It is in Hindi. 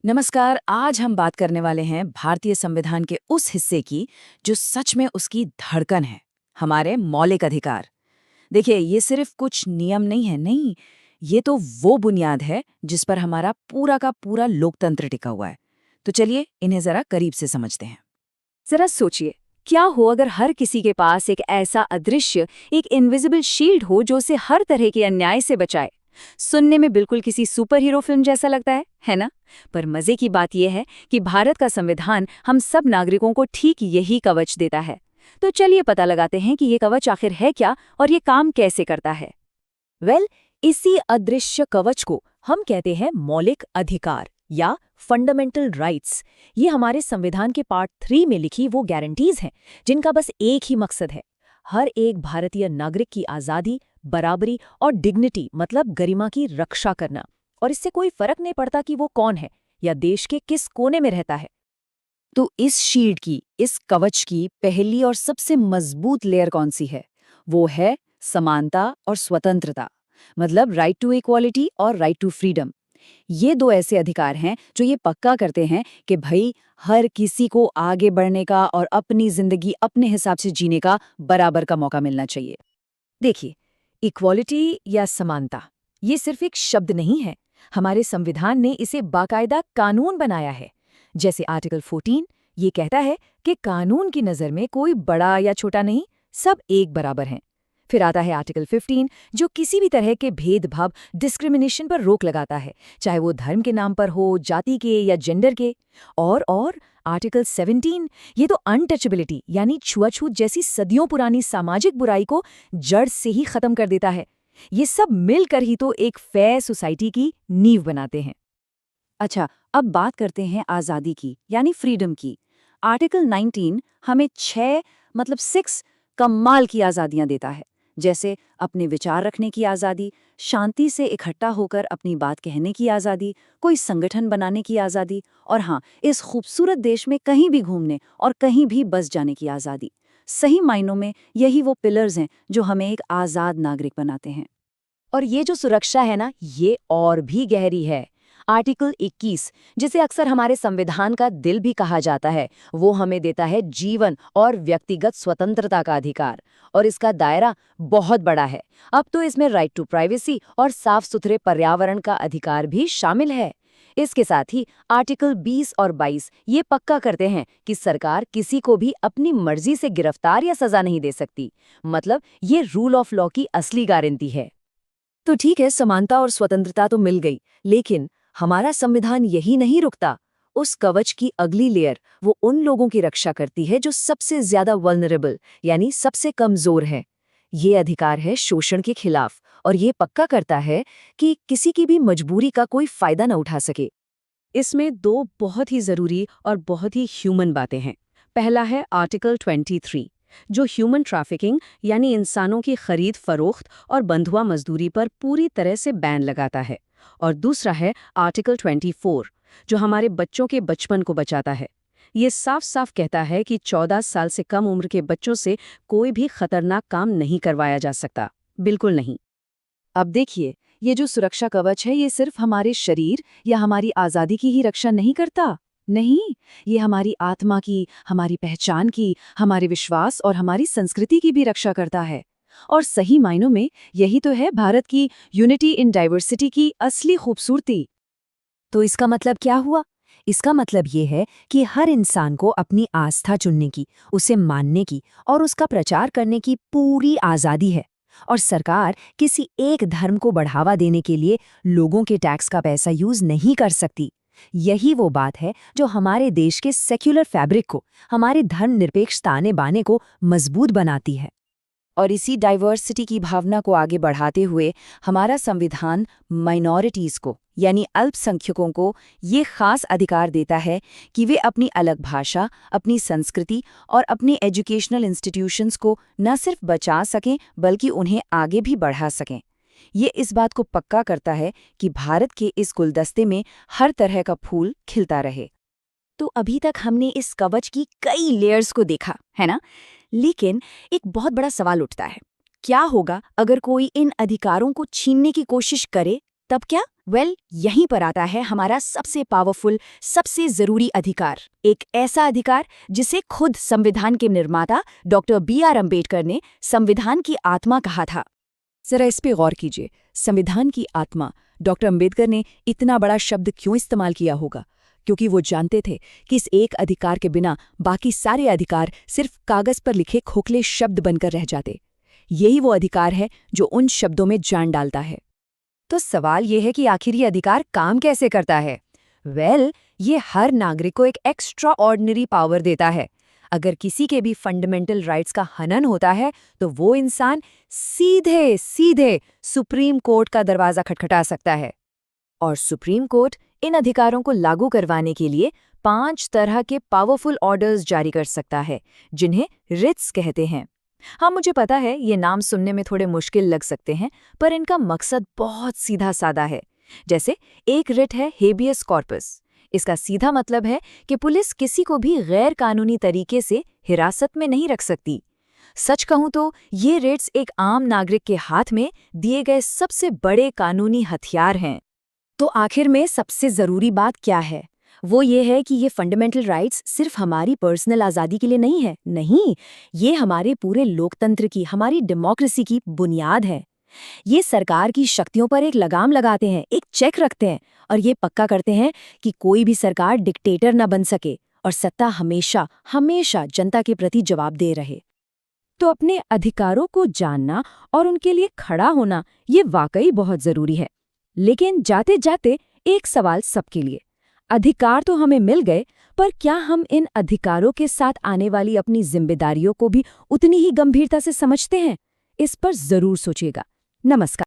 नमस्कार। आज हम बात करने वाले हैं भारतीय संविधान के उस हिस्से की जो सच में उसकी धड़कन है, हमारे मौलिक अधिकार। देखिए, ये सिर्फ कुछ नियम नहीं है, नहीं, ये तो वो बुनियाद है जिस पर हमारा पूरा का पूरा लोकतंत्र टिका हुआ है। तो चलिए इन्हें जरा करीब से समझते हैं। जरा सोचिए, क्या हो अगर हर किसी के पास एक ऐसा अदृश्य, एक इनविजिबल शील्ड हो जो उसे हर तरह के अन्याय से बचाए। सुनने में बिल्कुल किसी सुपर हीरो फिल्म जैसा लगता है ना? पर मजे की बात यह है कि भारत का संविधान हम सब नागरिकों को ठीक यही कवच देता है। तो चलिए पता लगाते हैं कि ये कवच आखिर है क्या और ये काम कैसे करता है। इसी अदृश्य कवच को हम कहते हैं मौलिक अधिकार या फंडामेंटल राइट्स। ये हमारे संविधान के पार्ट 3 में लिखी वो गारंटीज हैं जिनका बस एक ही मकसद है, हर एक भारतीय नागरिक की आज़ादी, बराबरी और डिग्निटी मतलब गरिमा की रक्षा करना। और इससे कोई फर्क नहीं पड़ता कि वो कौन है या देश के किस कोने में रहता है। तो इस शील्ड की, इस कवच की पहली और सबसे मजबूत लेयर कौन सी है? वो है समानता और स्वतंत्रता, मतलब राइट टू इक्वालिटी और राइट टू फ्रीडम। ये दो ऐसे अधिकार हैं जो ये पक्का करते हैं कि भाई हर किसी को आगे बढ़ने का और अपनी जिंदगी अपने हिसाब से जीने का बराबर का मौका मिलना चाहिए। देखिए, इक्वालिटी या समानता ये सिर्फ एक शब्द नहीं है, हमारे संविधान ने इसे बाकायदा कानून बनाया है। जैसे आर्टिकल 14 ये कहता है कि कानून की नज़र में कोई बड़ा या छोटा नहीं, सब एक बराबर हैं। फिर आता है आर्टिकल 15 जो किसी भी तरह के भेदभाव, डिस्क्रिमिनेशन पर रोक लगाता है, चाहे वो धर्म के नाम पर हो, जाति के या जेंडर के। और आर्टिकल 17 ये तो अनटचेबिलिटी यानी छुआछूत जैसी सदियों पुरानी सामाजिक बुराई को जड़ से ही खत्म कर देता है। ये सब मिलकर ही तो एक फेयर सोसाइटी की नींव बनाते हैं। अच्छा, अब बात करते हैं आज़ादी की, यानी फ्रीडम की। आर्टिकल 19 हमें 6 मतलब 6 कमाल की आज़ादियां देता है, जैसे अपने विचार रखने की आज़ादी, शांति से इकट्ठा होकर अपनी बात कहने की आज़ादी, कोई संगठन बनाने की आज़ादी, और हाँ, इस खूबसूरत देश में कहीं भी घूमने और कहीं भी बस जाने की आज़ादी। सही मायनों में यही वो पिलर्स हैं जो हमें एक आज़ाद नागरिक बनाते हैं। और ये जो सुरक्षा है ना, ये और भी गहरी है। आर्टिकल 21 जिसे अक्सर हमारे संविधान का दिल भी कहा जाता है, वो हमें देता है जीवन और व्यक्तिगत स्वतंत्रता का अधिकार। और इसका दायरा बहुत बड़ा है। अब तो इसमें राइट टू प्राइवेसी और साफ सुथरे पर्यावरण का अधिकार भी शामिल है। इसके साथ ही आर्टिकल 20 और 22 ये पक्का करते हैं कि सरकार किसी को भी अपनी मर्जी से गिरफ्तार या सजा नहीं दे सकती। मतलब ये रूल ऑफ लॉ की असली गारंटी है। तो ठीक है, समानता और स्वतंत्रता तो मिल गई, लेकिन हमारा संविधान यही नहीं रुकता। उस कवच की अगली लेयर वो उन लोगों की रक्षा करती है जो सबसे ज्यादा वल्नरेबल यानी सबसे कमजोर है। ये अधिकार है शोषण के खिलाफ, और ये पक्का करता है कि किसी की भी मजबूरी का कोई फायदा न उठा सके। इसमें दो बहुत ही जरूरी और बहुत ही ह्यूमन बातें हैं। पहला है आर्टिकल 23 जो ह्यूमन ट्रैफिकिंग यानी इंसानों की खरीद फरोख्त और बंधुआ मजदूरी पर पूरी तरह से बैन लगाता है। और दूसरा है आर्टिकल 24 जो हमारे बच्चों के बचपन को बचाता है। ये साफ साफ कहता है कि 14 साल से कम उम्र के बच्चों से कोई भी खतरनाक काम नहीं करवाया जा सकता। बिल्कुल नहीं। अब देखिए, ये जो सुरक्षा कवच है, ये सिर्फ हमारे शरीर या हमारी आज़ादी की ही रक्षा नहीं करता। नहीं, ये हमारी आत्मा की, हमारी पहचान की, हमारे विश्वास और हमारी संस्कृति की भी रक्षा करता है। और सही मायनों में यही तो है भारत की यूनिटी इन डाइवर्सिटी की असली खूबसूरती। तो इसका मतलब क्या हुआ? इसका मतलब ये है कि हर इंसान को अपनी आस्था चुनने की, उसे मानने की और उसका प्रचार करने की पूरी आज़ादी है। और सरकार किसी एक धर्म को बढ़ावा देने के लिए लोगों के टैक्स का पैसा यूज नहीं कर सकती। यही वो बात है जो हमारे देश के सेक्युलर फैब्रिक को, हमारे धर्मनिरपेक्ष ताने बाने को मजबूत बनाती है। और इसी डाइवर्सिटी की भावना को आगे बढ़ाते हुए हमारा संविधान माइनॉरिटीज़ को, यानी अल्पसंख्यकों को ये खास अधिकार देता है कि वे अपनी अलग भाषा, अपनी संस्कृति और अपने एजुकेशनल इंस्टीट्यूशंस को न सिर्फ बचा सकें बल्कि उन्हें आगे भी बढ़ा सकें। ये इस बात को पक्का करता है कि भारत के इस गुलदस्ते में हर तरह का फूल खिलता रहे। तो अभी तक हमने इस कवच की कई लेयर्स को देखा, है ना? लेकिन एक बहुत बड़ा सवाल उठता है, क्या होगा अगर कोई इन अधिकारों को छीनने की कोशिश करे? तब क्या? यहीं पर आता है हमारा सबसे पावरफुल, सबसे जरूरी अधिकार। एक ऐसा अधिकार जिसे खुद संविधान के निर्माता डॉक्टर B.R. अम्बेडकर ने संविधान की आत्मा कहा था। जरा इस पे गौर कीजिए, संविधान की आत्मा। डॉक्टर अम्बेडकर ने इतना बड़ा शब्द क्यों इस्तेमाल किया होगा? क्योंकि वो जानते थे कि इस एक अधिकार के बिना बाकी सारे अधिकार सिर्फ कागज पर लिखे खोखले शब्द बनकर रह जाते। यही वो अधिकार है जो उन शब्दों में जान डालता है। तो सवाल ये है कि आखिर ये अधिकार काम कैसे करता है? ये हर नागरिक को एक एक्स्ट्रा ऑर्डिनरी पावर देता है। अगर किसी के भी फंडामेंटल राइट्स का हनन होता है तो वो इंसान सीधे सीधे सुप्रीम कोर्ट का दरवाजा खटखटा सकता है। और सुप्रीम कोर्ट इन अधिकारों को लागू करवाने के लिए 5 तरह के पावरफुल ऑर्डर्स जारी कर सकता है, जिन्हें रिट्स कहते हैं। हाँ, मुझे पता है ये नाम सुनने में थोड़े मुश्किल लग सकते हैं, पर इनका मकसद बहुत सीधा साधा है। जैसे एक रिट है हेबियस कॉर्पस। इसका सीधा मतलब है कि पुलिस किसी को भी गैर कानूनी तरीके से हिरासत में नहीं रख सकती। सच कहूं तो ये रिट्स एक आम नागरिक के हाथ में दिए गए सबसे बड़े कानूनी हथियार हैं। तो आखिर में सबसे ज़रूरी बात क्या है? वो ये है कि ये फंडामेंटल राइट्स सिर्फ हमारी पर्सनल आज़ादी के लिए नहीं है। नहीं, ये हमारे पूरे लोकतंत्र की, हमारी डेमोक्रेसी की बुनियाद है। ये सरकार की शक्तियों पर एक लगाम लगाते हैं, एक चेक रखते हैं और ये पक्का करते हैं कि कोई भी सरकार डिक्टेटर न बन सके और सत्ता हमेशा हमेशा जनता के प्रति जवाबदेह रहे। तो अपने अधिकारों को जानना और उनके लिए खड़ा होना ये वाकई बहुत ज़रूरी है। लेकिन जाते जाते एक सवाल सबके लिए। अधिकार तो हमें मिल गए, पर क्या हम इन अधिकारों के साथ आने वाली अपनी जिम्मेदारियों को भी उतनी ही गंभीरता से समझते हैं? इस पर जरूर सोचिएगा। नमस्कार।